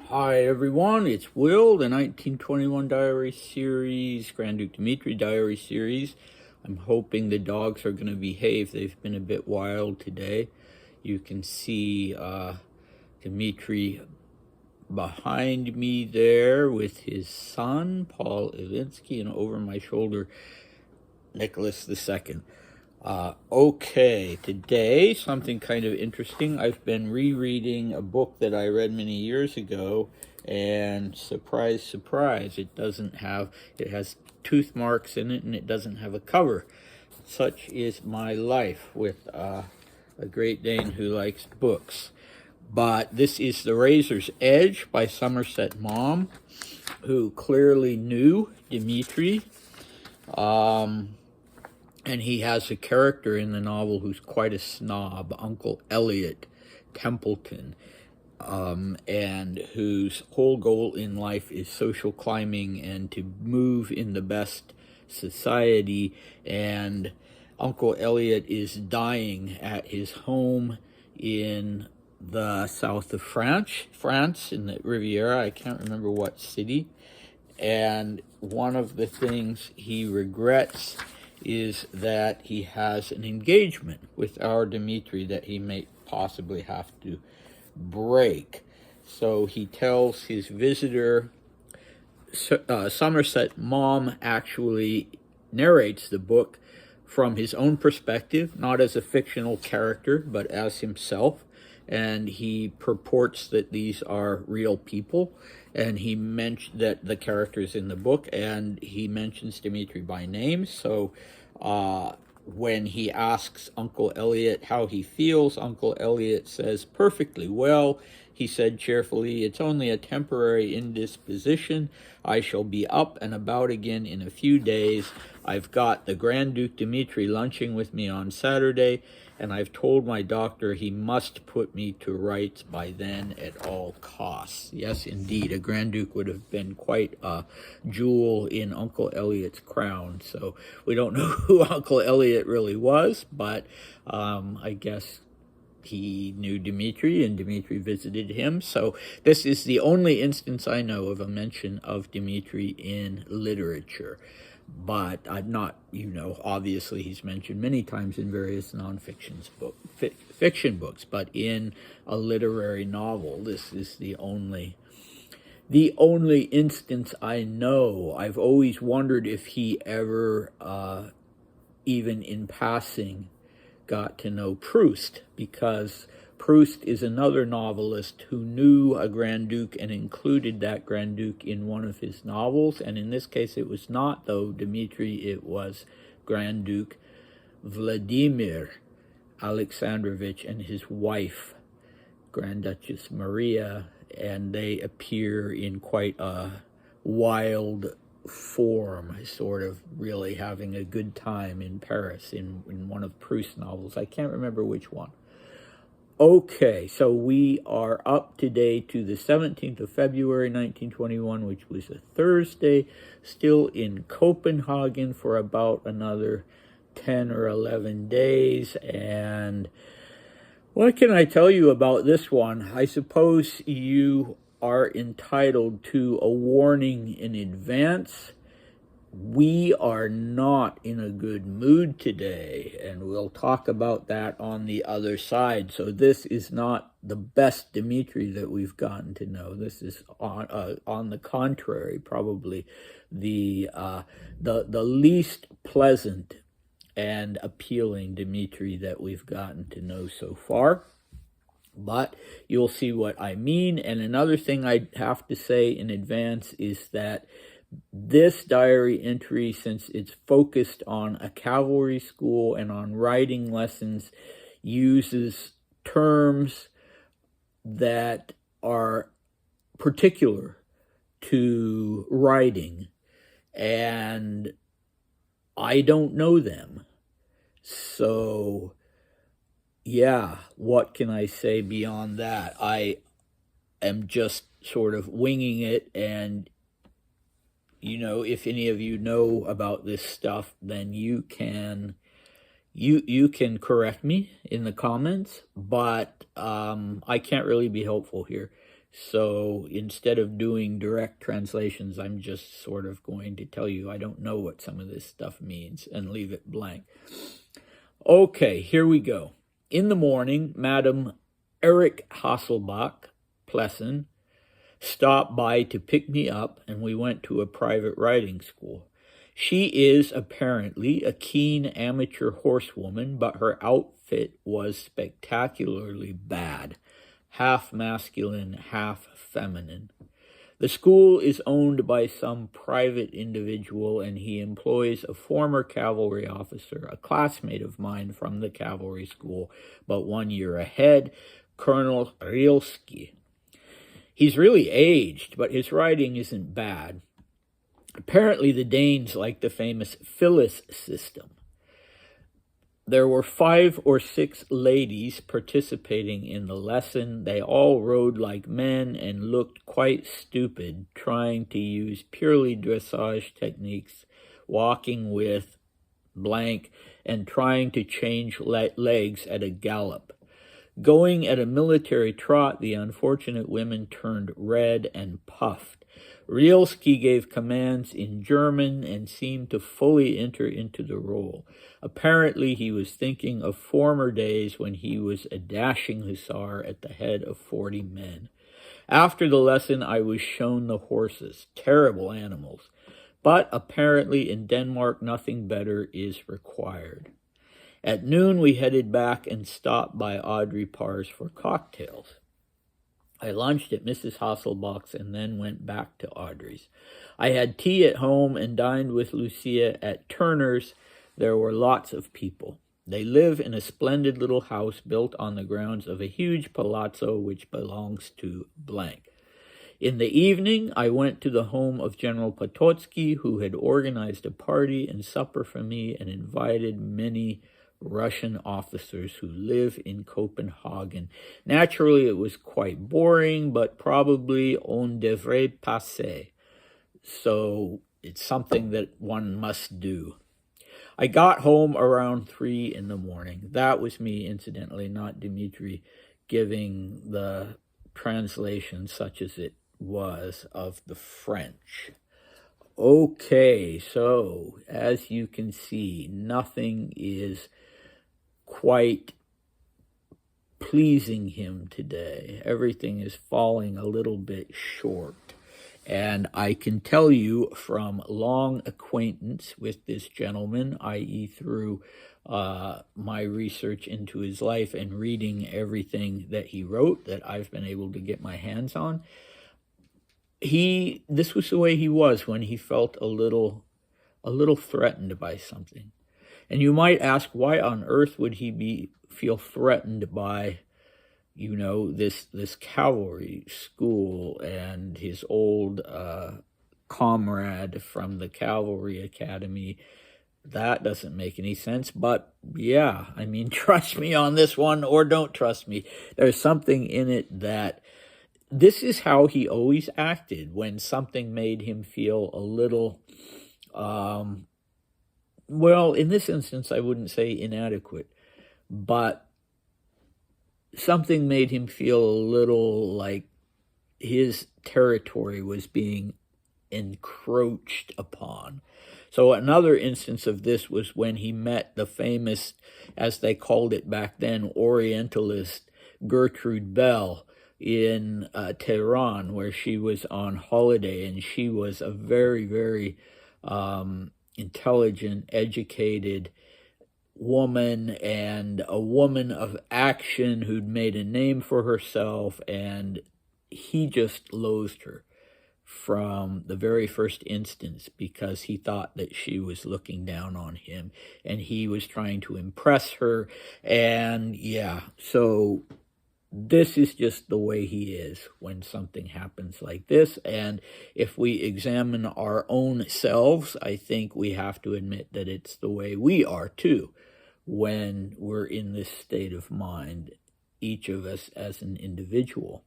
Hi everyone, it's Will, the 1921 Diary Series, Grand Duke Dmitri Diary Series. I'm hoping the dogs are going to behave. They've been a bit wild today. You can see Dmitri behind me there with his son, Paul Ilinski, and over my shoulder, Nicholas II. Okay, today, something kind of interesting. I've been rereading a book that I read many years ago, and surprise, surprise, it has tooth marks in it, and it doesn't have a cover. Such is my life with a Great Dane who likes books. But this is The Razor's Edge by Somerset Maugham, who clearly knew Dmitri. And he has a character in the novel who's quite a snob, Uncle Elliot Templeton, and whose whole goal in life is social climbing and to move in the best society. And Uncle Elliot is dying at his home in the south of France in the Riviera. I can't remember what city. And one of the things he regrets is that he has an engagement with our Dmitri that he may possibly have to break. So he tells his visitor, Somerset Maugham actually narrates the book from his own perspective, not as a fictional character, but as himself. And he purports that these are real people. And he mentioned that the characters in the book, and he mentions Dmitri by name. So when he asks Uncle Elliot how he feels, Uncle Elliot says, "Perfectly well." He said cheerfully, "It's only a temporary indisposition. I shall be up and about again in a few days. I've got the Grand Duke Dmitri lunching with me on Saturday, and I've told my doctor he must put me to rights by then at all costs." Yes, indeed, a Grand Duke would have been quite a jewel in Uncle Elliot's crown. So we don't know who Uncle Elliot really was, but I guess he knew Dmitri, and Dmitri visited him. So this is the only instance I know of a mention of Dmitri in literature. But not, obviously he's mentioned many times in various fiction books, but in a literary novel, this is the only instance I know. I've always wondered if he ever, even in passing, got to know Proust, because Proust is another novelist who knew a Grand Duke and included that Grand Duke in one of his novels. And in this case, it was not, though, Dmitri, it was Grand Duke Vladimir Alexandrovich and his wife, Grand Duchess Maria, and they appear in quite a wild form, sort of really having a good time in Paris in one of Proust's novels. I can't remember which one. Okay, so we are up today to the 17th of February, 1921, which was a Thursday, still in Copenhagen for about another 10 or 11 days. And what can I tell you about this one? I suppose you are entitled to a warning in advance. We are not in a good mood today, and we'll talk about that on the other side. So this is not the best Dmitri that we've gotten to know. This is on the contrary, probably the least pleasant and appealing Dmitri that we've gotten to know so far. But you'll see what I mean. And another thing I have to say in advance is that this diary entry, since it's focused on a cavalry school and on writing lessons, uses terms that are particular to writing, and I don't know them. So yeah, what can I say beyond that? I am just sort of winging it, and if any of you know about this stuff, then you can correct me in the comments, but I can't really be helpful here. So instead of doing direct translations, I'm just sort of going to tell you I don't know what some of this stuff means and leave it blank. Okay, here we go. In the morning, Madame Erich Hasselbach, Plessen, stopped by to pick me up, and we went to a private riding school. She is apparently a keen amateur horsewoman, but her outfit was spectacularly bad, half masculine, half feminine. The school is owned by some private individual, and he employs a former cavalry officer, a classmate of mine from the cavalry school, but 1 year ahead, Colonel Rielsky. He's really aged, but his riding isn't bad. Apparently, the Danes like the famous Phyllis system. There were 5 or 6 ladies participating in the lesson. They all rode like men and looked quite stupid, trying to use purely dressage techniques, walking with blank, and trying to change legs at a gallop. Going at a military trot, the unfortunate women turned red and puffed. Rielsky gave commands in German and seemed to fully enter into the role. Apparently, he was thinking of former days when he was a dashing hussar at the head of 40 men. After the lesson, I was shown the horses, terrible animals. But apparently in Denmark, nothing better is required. At noon, we headed back and stopped by Audrey Parr's for cocktails. I lunched at Mrs. Hasselbach's and then went back to Audrey's. I had tea at home and dined with Lucia at Turner's. There were lots of people. They live in a splendid little house built on the grounds of a huge palazzo which belongs to blank. In the evening, I went to the home of General Potocki, who had organized a party and supper for me and invited many Russian officers who live in Copenhagen. Naturally, it was quite boring, but probably on devrait passer. So it's something that one must do. I got home around 3 in the morning. That was me, incidentally, not Dmitri, giving the translation such as it was of the French. Okay, so as you can see, nothing is quite pleasing him today. Everything is falling a little bit short. And I can tell you from long acquaintance with this gentleman, i.e. through my research into his life and reading everything that he wrote that I've been able to get my hands on, this was the way he was when he felt a little threatened by something. And you might ask, why on earth would he feel threatened by, this cavalry school and his old comrade from the cavalry academy? That doesn't make any sense. But yeah, trust me on this one or don't trust me. There's something in it that this is how he always acted when something made him feel a little, well, in this instance, I wouldn't say inadequate, but something made him feel a little like his territory was being encroached upon. So another instance of this was when he met the famous, as they called it back then, Orientalist Gertrude Bell in Tehran, where she was on holiday, and she was a very, very intelligent, educated woman and a woman of action who'd made a name for herself, and he just loathed her from the very first instance because he thought that she was looking down on him and he was trying to impress her. And yeah, so this is just the way he is when something happens like this. And if we examine our own selves, I think we have to admit that it's the way we are too when we're in this state of mind, each of us as an individual.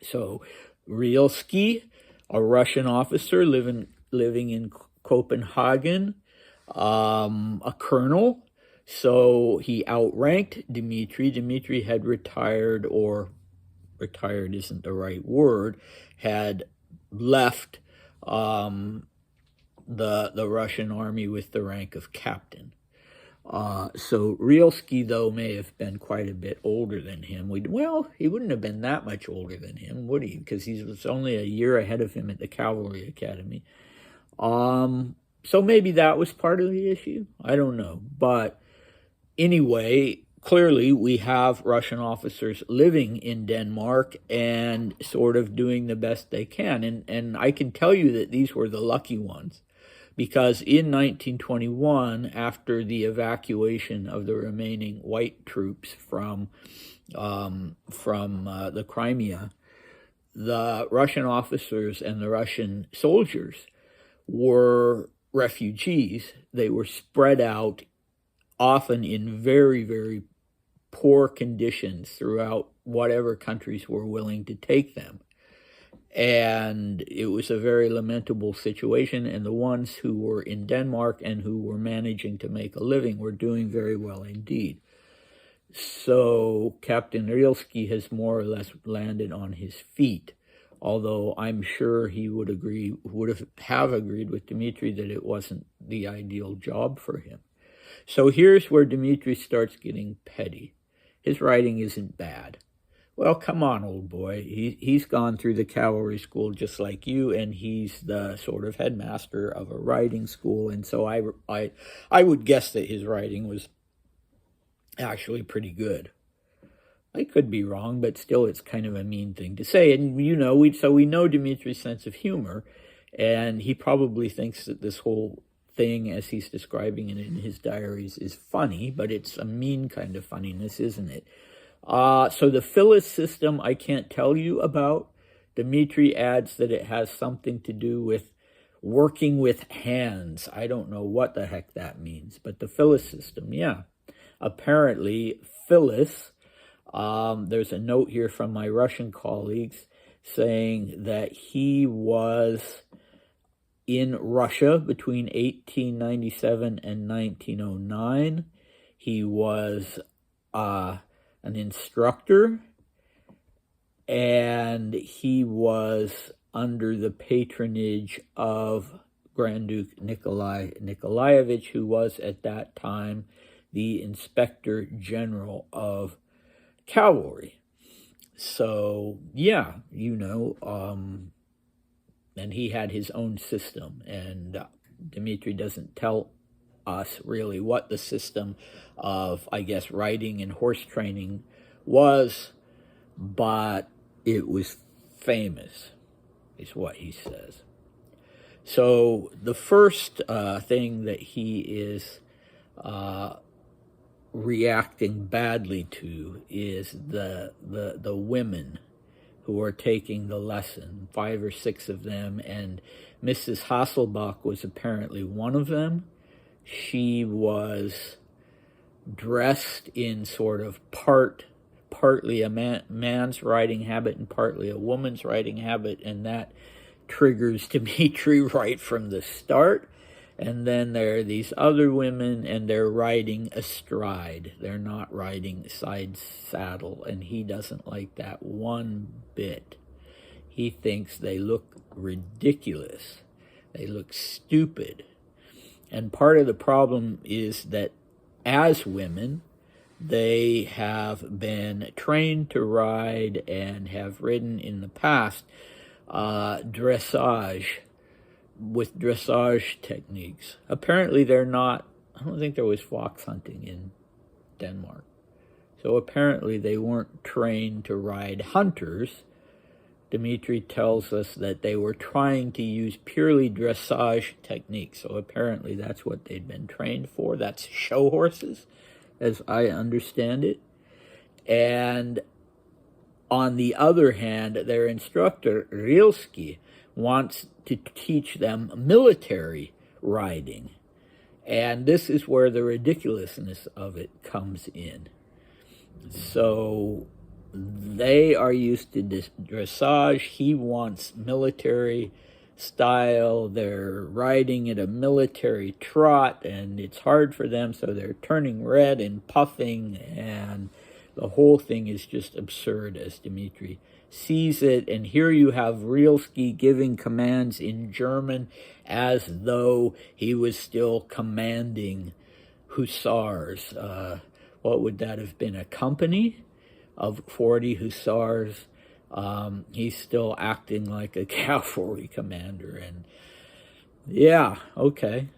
So Rielsky, a Russian officer living in Copenhagen, a colonel. So he outranked Dmitri. Dmitri had retired or retired isn't the right word, had left the Russian army with the rank of captain. So Rilsky, though, may have been quite a bit older than him. Well, he wouldn't have been that much older than him, would he? Because he was only a year ahead of him at the Cavalry Academy. So maybe that was part of the issue. I don't know. But anyway, clearly we have Russian officers living in Denmark and sort of doing the best they can. And I can tell you that these were the lucky ones, because in 1921, after the evacuation of the remaining white troops from the Crimea, the Russian officers and the Russian soldiers were refugees. They were spread out, often in very, very poor conditions throughout whatever countries were willing to take them. And it was a very lamentable situation, and the ones who were in Denmark and who were managing to make a living were doing very well indeed. So Captain Rilsky has more or less landed on his feet, although I'm sure he would have agreed with Dmitri that it wasn't the ideal job for him. So here's where Dmitri starts getting petty. His writing isn't bad. Well, come on, old boy. He's gone through the cavalry school just like you, and he's the sort of headmaster of a riding school, and so I would guess that his writing was actually pretty good. I could be wrong, but still it's kind of a mean thing to say. And, we know Dmitri's sense of humor, and he probably thinks that this whole thing, as he's describing it in his diaries, is funny, but it's a mean kind of funniness, isn't it? So the Phyllis system I can't tell you about. Dmitri adds that it has something to do with working with hands. I don't know what the heck that means, but the Phyllis system, yeah. Apparently, Phyllis, there's a note here from my Russian colleagues saying that he was in Russia between 1897 and 1909. He was an instructor, and he was under the patronage of Grand Duke Nikolai Nikolaevich, who was at that time the Inspector General of Cavalry. So, yeah, and he had his own system, and Dmitri doesn't tell us really what the system of, I guess, riding and horse training was, but it was famous, is what he says. So the first thing that he is reacting badly to is the women who are taking the lesson, 5 or 6 of them, and Mrs. Hasselbach was apparently one of them. She was dressed in sort of partly a man's riding habit and partly a woman's riding habit, and that triggers Dmitri right from the start. And then there are these other women, and they're riding astride. They're not riding side saddle, and he doesn't like that one bit. He thinks they look ridiculous. They look stupid. And part of the problem is that as women, they have been trained to ride and have ridden in the past dressage, with dressage techniques. Apparently they're not, I don't think there was fox hunting in Denmark. So apparently they weren't trained to ride hunters. Dmitri tells us that they were trying to use purely dressage techniques. So apparently that's what they'd been trained for. That's show horses, as I understand it. And on the other hand, their instructor, Rilsky, wants to teach them military riding. And this is where the ridiculousness of it comes in. So they are used to dressage. He wants military style. They're riding at a military trot, and it's hard for them, so they're turning red and puffing, and the whole thing is just absurd, as Dmitri sees it, and here you have Rielsky giving commands in German as though he was still commanding hussars. What would that have been, a company of 40 hussars? He's still acting like a cavalry commander, and yeah, okay.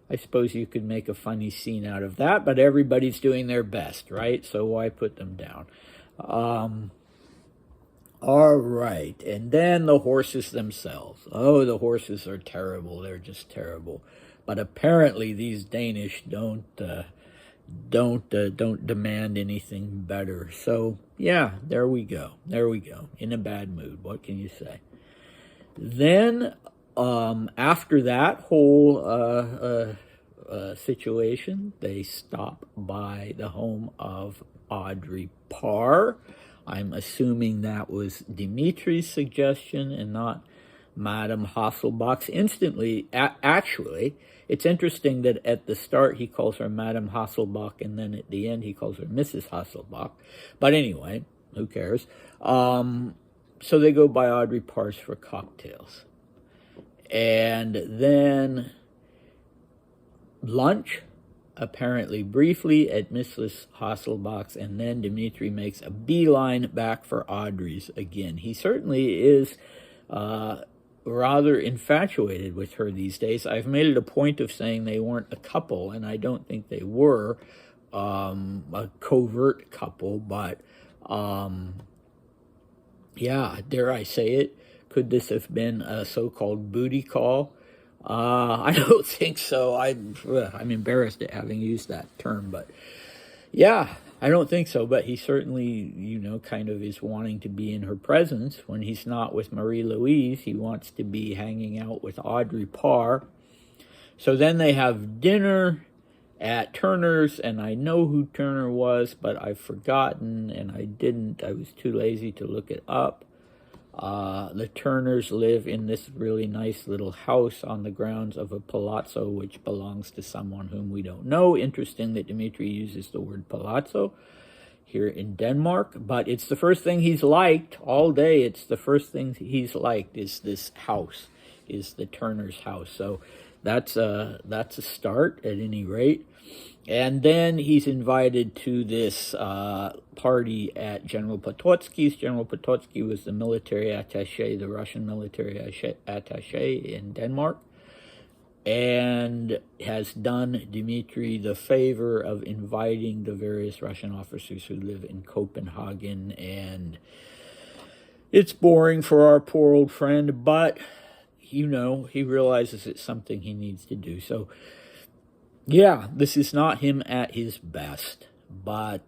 I suppose you could make a funny scene out of that, but everybody's doing their best, right? So why put them down? All right, and then the horses themselves. Oh, the horses are terrible. They're just terrible. But apparently these Danish don't demand anything better. So yeah, there we go. There we go. In a bad mood. What can you say? Then after that whole situation, they stop by the home of Audrey Parr. I'm assuming that was Dmitri's suggestion and not Madame Hasselbach's. Instantly, actually, it's interesting that at the start he calls her Madame Hasselbach, and then at the end he calls her Mrs. Hasselbach. But anyway, who cares? So they go by Audrey Parr's for cocktails. And then lunch, apparently briefly, at Mrs. Hasselbach's, and then Dmitri makes a beeline back for Audrey's again. He certainly is rather infatuated with her these days. I've made it a point of saying they weren't a couple, and I don't think they were a covert couple, but yeah, dare I say it, could this have been a so-called booty call? I don't think so. I'm embarrassed at having used that term, but yeah, I don't think so. But he certainly, kind of is wanting to be in her presence. When he's not with Marie-Louise, he wants to be hanging out with Audrey Parr. So then they have dinner at Turner's, and I know who Turner was, but I've forgotten, and I was too lazy to look it up. The Turners live in this really nice little house on the grounds of a palazzo which belongs to someone whom we don't know. Interesting that Dmitri uses the word palazzo here in Denmark, but it's the first thing he's liked all day. It's the first thing he's liked is this house, is the Turner's house. So that's a start at any rate. And then he's invited to this party at General Pototsky's. General Pototsky was the military attaché, the Russian military attaché in Denmark, and has done Dmitri the favor of inviting the various Russian officers who live in Copenhagen. And it's boring for our poor old friend, but, he realizes it's something he needs to do. So, yeah, this is not him at his best, but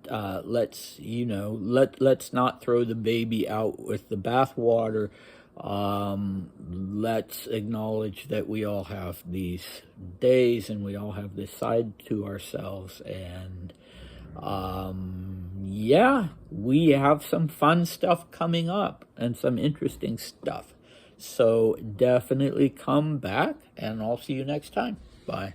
let's not throw the baby out with the bathwater. Let's acknowledge that we all have these days and we all have this side to ourselves, and yeah, we have some fun stuff coming up and some interesting stuff. So definitely come back, and I'll see you next time. Bye.